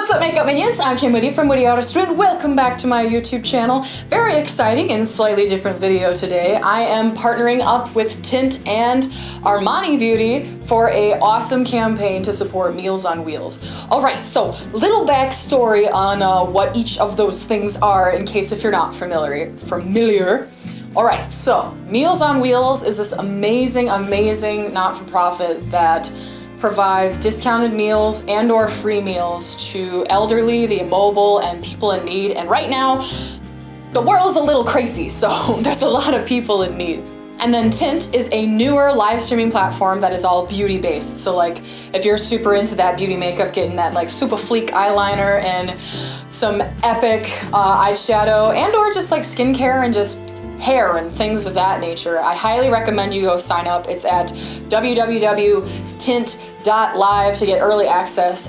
What's up, makeup minions? I'm Witte from Witte Artistry, and welcome back to my YouTube channel. Very exciting and slightly different video today. I am partnering up with Tynt and Armani Beauty for a awesome campaign to support Meals on Wheels. All right, so little backstory on what each of those things are in case if you're not familiar. All right, so Meals on Wheels is this amazing not-for-profit that provides discounted meals and or free meals to elderly, the immobile, and people in need. And right now, the world is a little crazy, so there's a lot of people in need. And then Tynt is a newer live streaming platform that is all beauty based. So like if you're super into that beauty makeup, getting that like super fleek eyeliner and some epic eyeshadow and or just like skincare and just hair and things of that nature, I highly recommend you go sign up. It's at www.tynt.live to get early access.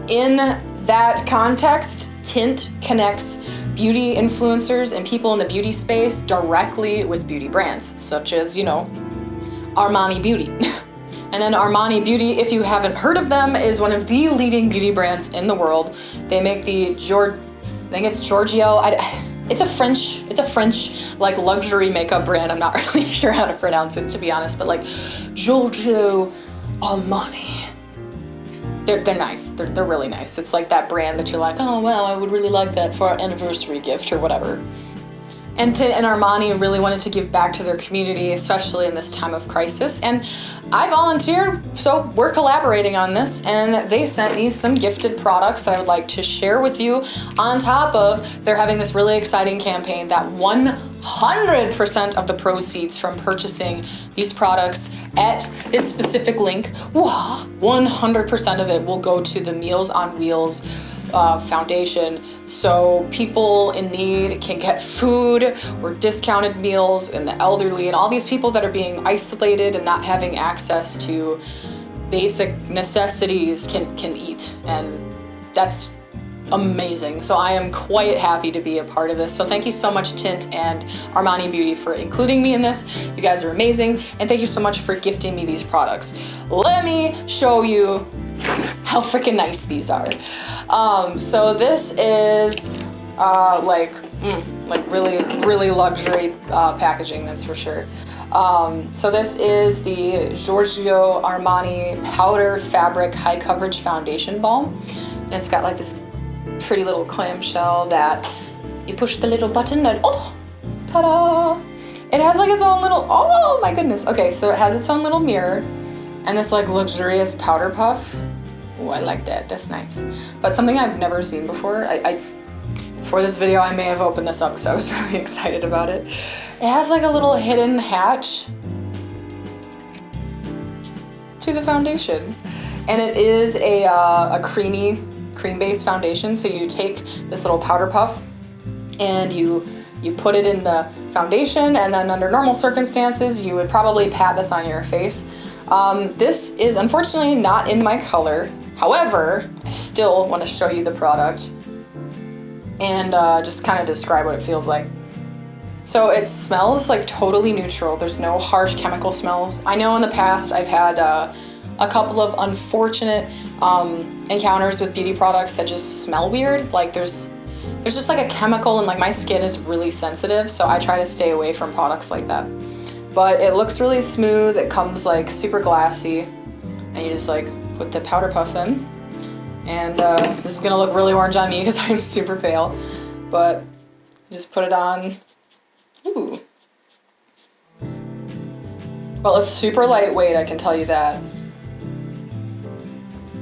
In that context, Tynt connects beauty influencers and people in the beauty space directly with beauty brands, such as, you know, Armani Beauty. And then Armani Beauty, if you haven't heard of them, is one of the leading beauty brands in the world. They make the I think it's Giorgio. It's a French like luxury makeup brand. I'm not really sure how to pronounce it, to be honest, but like Giorgio Armani. They're nice. They're really nice. It's like that brand that you're like, oh wow, I would really like that for our anniversary gift or whatever. And Tynt and Armani really wanted to give back to their community, especially in this time of crisis. And I volunteered, so we're collaborating on this, and they sent me some gifted products that I would like to share with you. On top of, they're having this really exciting campaign that 100% of the proceeds from purchasing these products at this specific link, 100% of it will go to the Meals on Wheels foundation, so people in need can get food or discounted meals, and the elderly and all these people that are being isolated and not having access to basic necessities can eat, and that's amazing. So I am quite happy to be a part of this. So thank you so much, Tynt and Armani Beauty, for including me in this. You guys are amazing, and thank you so much for gifting me these products. Let me show you how freaking nice these are. So this is like really luxury packaging, that's for sure. So this is the Giorgio Armani Powder Fabric High Coverage Foundation Balm. And it's got like this pretty little clamshell that you push the little button and oh, ta-da! It has like its own little, oh my goodness. Okay, so it has its own little mirror and this like luxurious powder puff. Oh, I like that, that's nice. But something I've never seen before, for this video I may have opened this up because I was really excited about it. It has like a little hidden hatch to the foundation. And it is a cream-based foundation. So you take this little powder puff and you put it in the foundation, and then under normal circumstances, you would probably pat this on your face. This is unfortunately not in my color. However, I still want to show you the product and just kind of describe what it feels like. So it smells like totally neutral. There's no harsh chemical smells. I know in the past I've had a couple of unfortunate encounters with beauty products that just smell weird. Like there's just like a chemical, and like my skin is really sensitive, so I try to stay away from products like that. But it looks really smooth. It comes like super glassy, and you just like put the powder puff in. And this is gonna look really orange on me because I'm super pale, but just put it on. Ooh. Well, it's super lightweight, I can tell you that.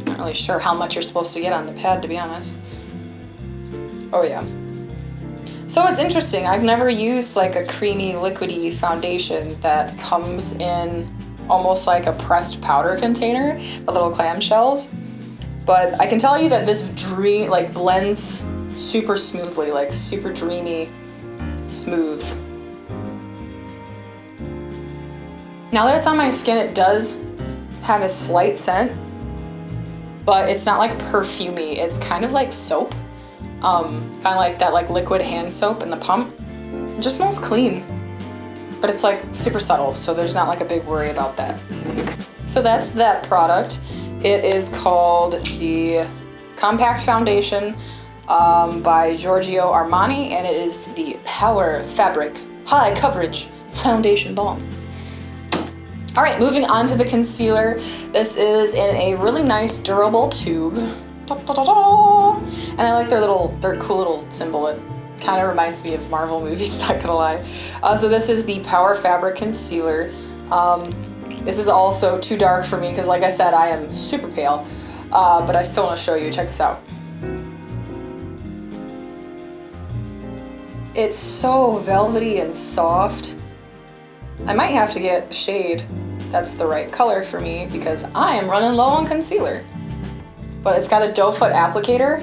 Not really sure how much you're supposed to get on the pad, to be honest. Oh yeah. So it's interesting, I've never used like a creamy liquidy foundation that comes in almost like a pressed powder container, the little clamshells. But I can tell you that this blends super smoothly, like super dreamy, smooth. Now that it's on my skin, it does have a slight scent, but it's not like perfumey. It's kind of like soap. Kind of like that like liquid hand soap in the pump. It just smells clean, but it's like super subtle, so there's not like a big worry about that. So that's that product. It is called the compact foundation by Giorgio Armani, and it is the Power Fabric High Coverage Foundation Balm. All right, moving on to the concealer. This is in a really nice durable tube. Da, da, da, da. And I like their cool little symbol. It kind of reminds me of Marvel movies, not gonna lie. So this is the Power Fabric Concealer. This is also too dark for me because, like I said, I am super pale, but I still want to show you. Check this out. It's so velvety and soft. I might have to get a shade that's the right color for me because I am running low on concealer. But it's got a doe foot applicator.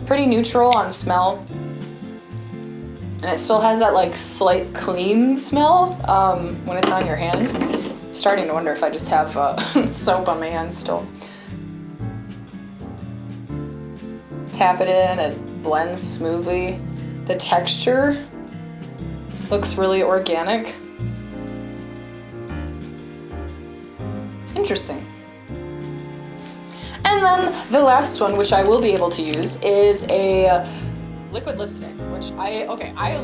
Pretty neutral on smell. And it still has that like slight clean smell when it's on your hands. I'm starting to wonder if I just have soap on my hands still. Tap it in, it blends smoothly. The texture looks really organic. Interesting. And then the last one, which I will be able to use, is a liquid lipstick, which I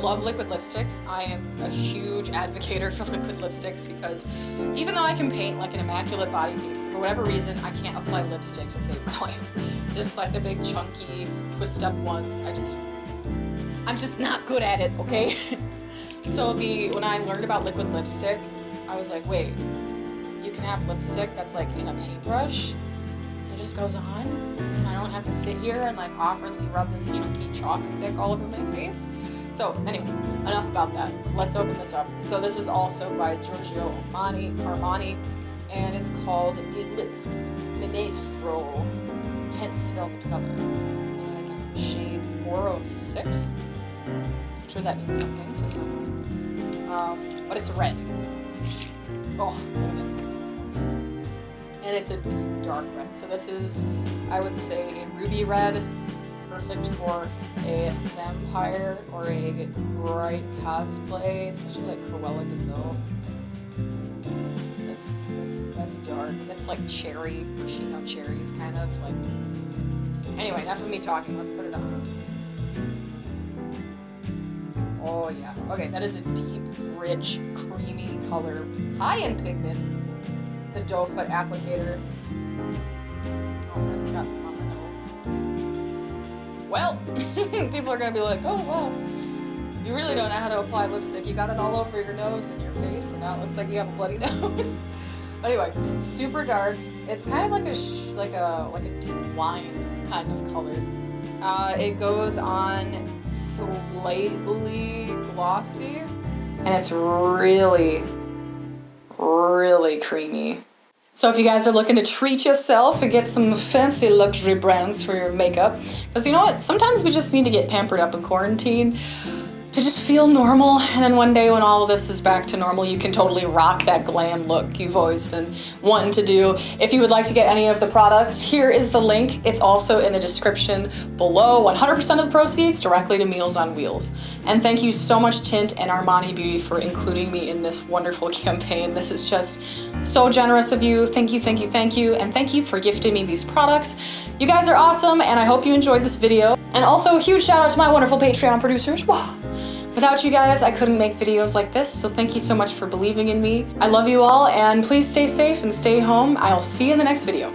love liquid lipsticks. I am a huge advocate for liquid lipsticks because even though I can paint like an immaculate body paint, for whatever reason, I can't apply lipstick to save my life. Just like the big chunky twist up ones, I'm just not good at it, okay? So when I learned about liquid lipstick, I was like, wait, you can have lipstick that's like in a paintbrush? It just goes on, and I don't have to sit here and like awkwardly rub this chunky chopstick all over my face. So anyway, enough about that. Let's open this up. So this is also by Giorgio Armani, and it's called Le Maestro Intense Velvet Color in shade 406. I'm sure that means something to someone. But it's red. Oh, look at this. And it's a deep dark red. So this is, I would say, a ruby red, perfect for a vampire or a bright cosplay, especially like Cruella de Vil. That's dark. That's like cherry, cherries kind of like. Anyway, enough of me talking. Let's put it on. Oh yeah. Okay, that is a deep, rich, creamy color, high in pigment. The doe foot applicator. Oh, I just got some on my nose. Well, people are gonna be like, oh wow, you really don't know how to apply lipstick. You got it all over your nose and your face, and now it looks like you have a bloody nose. Anyway, it's super dark. It's kind of like a deep wine kind of color. It goes on slightly glossy, and it's really creamy. So if you guys are looking to treat yourself and get some fancy luxury brands for your makeup, because you know what, sometimes we just need to get pampered up in quarantine to just feel normal, and then one day when all of this is back to normal, you can totally rock that glam look you've always been wanting to do. If you would like to get any of the products, here is the link. It's also in the description below. 100% of the proceeds directly to Meals on Wheels. And thank you so much, Tynt and Armani Beauty, for including me in this wonderful campaign. This is just so generous of you. Thank you, thank you, thank you. And thank you for gifting me these products. You guys are awesome, and I hope you enjoyed this video. And also a huge shout out to my wonderful Patreon producers. Wow. Without you guys, I couldn't make videos like this, so thank you so much for believing in me. I love you all, and please stay safe and stay home. I'll see you in the next video.